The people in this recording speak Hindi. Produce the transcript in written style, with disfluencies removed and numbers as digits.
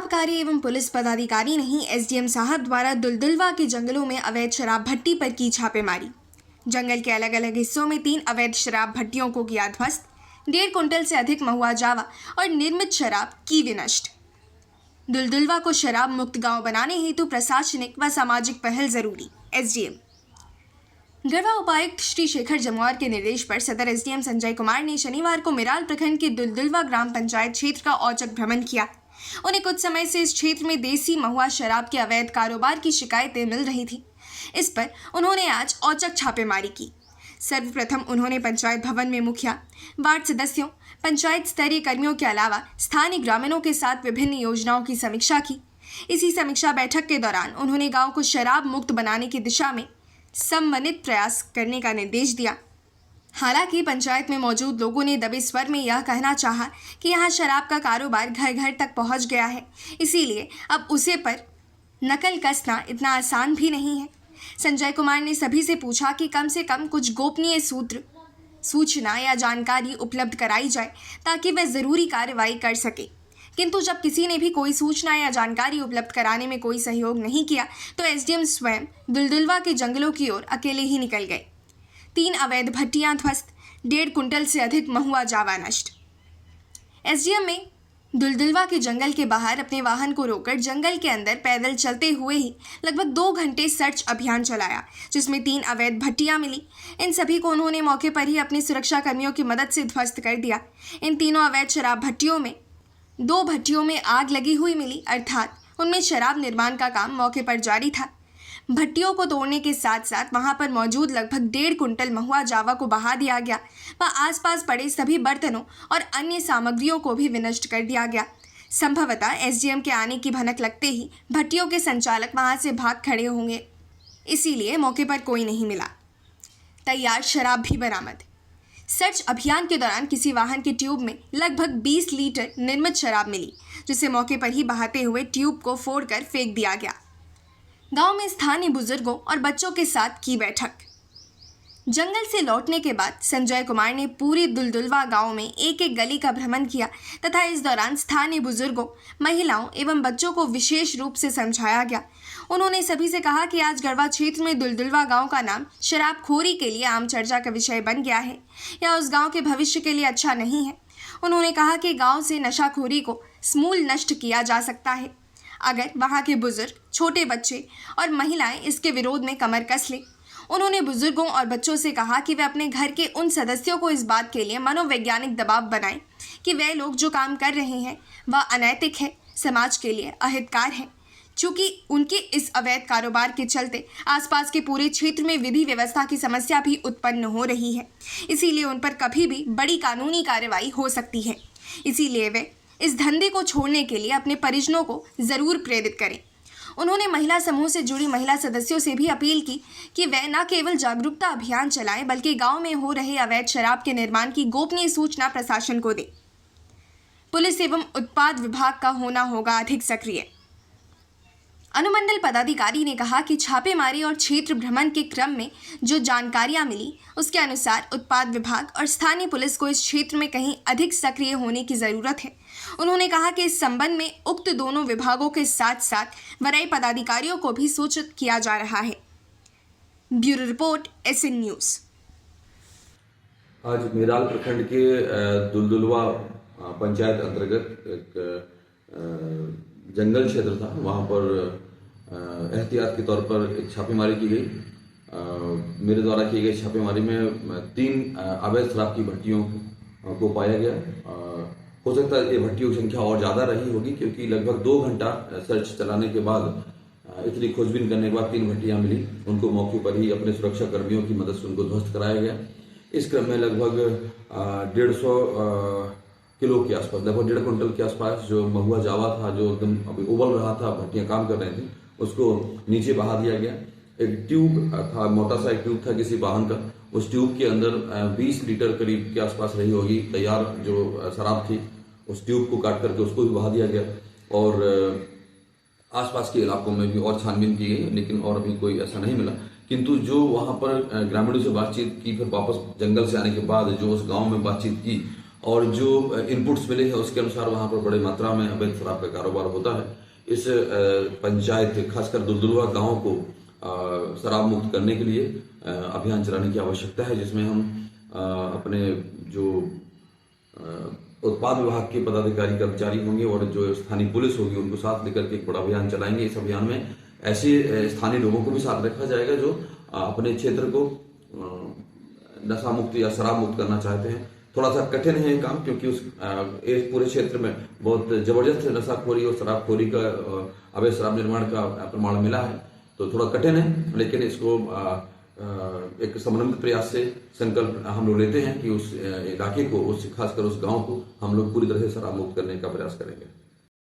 आबकारी एवं पुलिस पदाधिकारी नहीं एसडीएम साहब द्वारा दुलदुलवा के जंगलों में अवैध शराब भट्टी पर की छापेमारी। जंगल के अलग अलग हिस्सों में 3 अवैध शराब भट्टियों को किया ध्वस्त। 1.5 कुंटल से अधिक महुआ जावा और निर्मित शराब की विनष्ट। दुलदुलवा को शराब मुक्त गांव बनाने हेतु प्रशासनिक व सामाजिक पहल जरूरी। एसडीएम गढ़वा उपायुक्त श्री शेखर जमुआर के निर्देश पर सदर एसडीएम संजय कुमार ने शनिवार को मिराल प्रखंड के दुलदुलवा ग्राम पंचायत क्षेत्र का औचक भ्रमण किया। उन्हें कुछ समय से इस क्षेत्र में देसी महुआ शराब के अवैध कारोबार की शिकायतें मिल रही थी। इस पर उन्होंने आज औचक छापेमारी की। सर्वप्रथम उन्होंने पंचायत भवन में मुखिया, वार्ड सदस्यों, पंचायत स्तरीय कर्मियों के अलावा स्थानीय ग्रामीणों के साथ विभिन्न योजनाओं की समीक्षा की। इसी समीक्षा बैठक के दौरान उन्होंने गांव को शराब मुक्त बनाने की दिशा में समन्वित प्रयास करने का निर्देश दिया। हालांकि पंचायत में मौजूद लोगों ने दबे स्वर में यह कहना चाहा कि यहां शराब का कारोबार घर घर तक पहुंच गया है, इसीलिए अब उसे पर नकल कसना इतना आसान भी नहीं है। संजय कुमार ने सभी से पूछा कि कम से कम कुछ गोपनीय सूचना या जानकारी उपलब्ध कराई जाए ताकि वह ज़रूरी कार्रवाई कर सके। किंतु जब किसी ने भी कोई सूचना या जानकारी उपलब्ध कराने में कोई सहयोग नहीं किया तो एसडीएम स्वयं दुलदुलवा के जंगलों की ओर अकेले ही निकल गए। 3 अवैध भट्टियां ध्वस्त, 1.5 कुंटल से अधिक महुआ जावा नष्ट। एसडीएम में दुलदुलवा के जंगल के बाहर अपने वाहन को रोककर जंगल के अंदर पैदल चलते हुए ही लगभग 2 घंटे सर्च अभियान चलाया, जिसमें 3 अवैध भट्टियां मिली। इन सभी को उन्होंने मौके पर ही अपने सुरक्षा कर्मियों की मदद से ध्वस्त कर दिया। इन तीनों अवैध शराब भट्टियों में 2 भट्टियों में आग लगी हुई मिली, अर्थात उनमें शराब निर्माण का काम मौके पर जारी था। भट्टियों को तोड़ने के साथ साथ वहां पर मौजूद लगभग 1.5 कुंटल महुआ जावा को बहा दिया गया व आसपास पड़े सभी बर्तनों और अन्य सामग्रियों को भी विनष्ट कर दिया गया। संभवतः एसडीएम के आने की भनक लगते ही भट्टियों के संचालक वहां से भाग खड़े होंगे, इसीलिए मौके पर कोई नहीं मिला। तैयार शराब भी बरामद। सर्च अभियान के दौरान किसी वाहन के ट्यूब में लगभग 20 लीटर निर्मित शराब मिली, जिसे मौके पर ही बहाते हुए ट्यूब को फोड़कर फेंक दिया गया। गांव में स्थानीय बुजुर्गों और बच्चों के साथ की बैठक। जंगल से लौटने के बाद संजय कुमार ने पूरे दुलदुलवा गांव में एक एक गली का भ्रमण किया तथा इस दौरान स्थानीय बुजुर्गों, महिलाओं एवं बच्चों को विशेष रूप से समझाया गया। उन्होंने सभी से कहा कि आज गढ़वा क्षेत्र में दुलदुलवा गांव का नाम शराबखोरी के लिए आम चर्चा का विषय बन गया है। यह उस गांव के भविष्य के लिए अच्छा नहीं है। उन्होंने कहा कि गांव से नशाखोरी को समूल नष्ट किया जा सकता है अगर वहां के बुजुर्ग, छोटे बच्चे और महिलाएं इसके विरोध में कमर कस लें। उन्होंने बुजुर्गों और बच्चों से कहा कि वे अपने घर के उन सदस्यों को इस बात के लिए मनोवैज्ञानिक दबाव बनाएं कि वे लोग जो काम कर रहे हैं वह अनैतिक है, समाज के लिए अहितकार है। चूँकि उनके इस अवैध कारोबार के चलते आसपास के पूरे क्षेत्र में विधि व्यवस्था की समस्या भी उत्पन्न हो रही है, इसीलिए उन पर कभी भी बड़ी कानूनी कार्रवाई हो सकती है। इसीलिए वे इस धंधे को छोड़ने के लिए अपने परिजनों को ज़रूर प्रेरित करें। उन्होंने महिला समूह से जुड़ी महिला सदस्यों से भी अपील की कि वे न केवल जागरूकता अभियान चलाएं बल्कि गांव में हो रहे अवैध शराब के निर्माण की गोपनीय सूचना प्रशासन को दें। पुलिस एवं उत्पाद विभाग का होना होगा अधिक सक्रिय। अनुमंडल पदाधिकारी ने कहा कि छापेमारी और क्षेत्र भ्रमण के क्रम में जो जानकारियां मिली उसके अनुसार उत्पाद विभाग और स्थानीय पुलिस को इस क्षेत्र में कहीं अधिक सक्रिय होने की ज़रूरत है। उन्होंने कहा कि इस संबंध में उक्त दोनों विभागों के साथ साथ वरीय पदाधिकारियों को भी सूचित किया जा रहा है। Bureau report, SN news. आज मिराल प्रखंड के दुलदुलवा पंचायत अंतर्गत एक जंगल क्षेत्र था, वहाँ पर एहतियात के तौर पर एक छापेमारी की गई। मेरे द्वारा की गई छापेमारी में 3 अवैध शराब की भट्टियों को पाया गया। हो सकता है ये भट्टियों की संख्या और ज़्यादा रही होगी, क्योंकि लगभग 2 घंटा सर्च चलाने के बाद इतनी खोजबीन करने के बाद 3 भट्टियाँ मिली। उनको मौके पर ही अपने सुरक्षा कर्मियों की मदद से उनको ध्वस्त कराया गया। इस क्रम में लगभग 150 किलो के आसपास, लगभग 1.5 कुंटल के आसपास जो महुआ जावा था, जो एकदम अभी उबल रहा था, भट्टियां काम कर रहे थे, उसको नीचे बहा दिया गया। एक ट्यूब था, मोटा सा एक ट्यूब था किसी वाहन का। उस ट्यूब के अंदर 20 लीटर करीब के आसपास रही होगी तैयार जो शराब थी। उस ट्यूब को काट करके उसको भी बहा दिया गया और आसपास के इलाकों में भी और छानबीन की गई, लेकिन और अभी कोई ऐसा नहीं मिला। किंतु जो वहाँ पर ग्रामीणों से बातचीत की, फिर वापस जंगल से आने के बाद जो उस गाँव में बातचीत की, और जो इनपुट्स मिले हैं उसके अनुसार वहाँ पर बड़े मात्रा में अवैध शराब का कारोबार होता है। इस पंचायत खासकर दुलदुलवा गांव को शराब मुक्त करने के लिए अभियान चलाने की आवश्यकता है, जिसमें हम अपने जो उत्पाद विभाग के पदाधिकारी कर्मचारी होंगे और जो स्थानीय पुलिस होगी उनको साथ लेकर के एक बड़ा अभियान चलाएंगे। इस अभियान में ऐसे स्थानीय लोगों को भी साथ रखा जाएगा जो अपने क्षेत्र को नशा मुक्त या शराब मुक्त करना चाहते हैं। थोड़ा सा कठिन है ये काम, क्योंकि उस पूरे क्षेत्र में बहुत जबरदस्त नशाखोरी और शराबखोरी का अवैध शराब निर्माण का प्रमाण मिला है, तो थोड़ा कठिन है, लेकिन इसको एक समन्वित प्रयास से संकल्प हम लोग लेते हैं कि उस इलाके को, उस खासकर उस गांव को हम लोग पूरी तरह से शराब मुक्त करने का प्रयास करेंगे।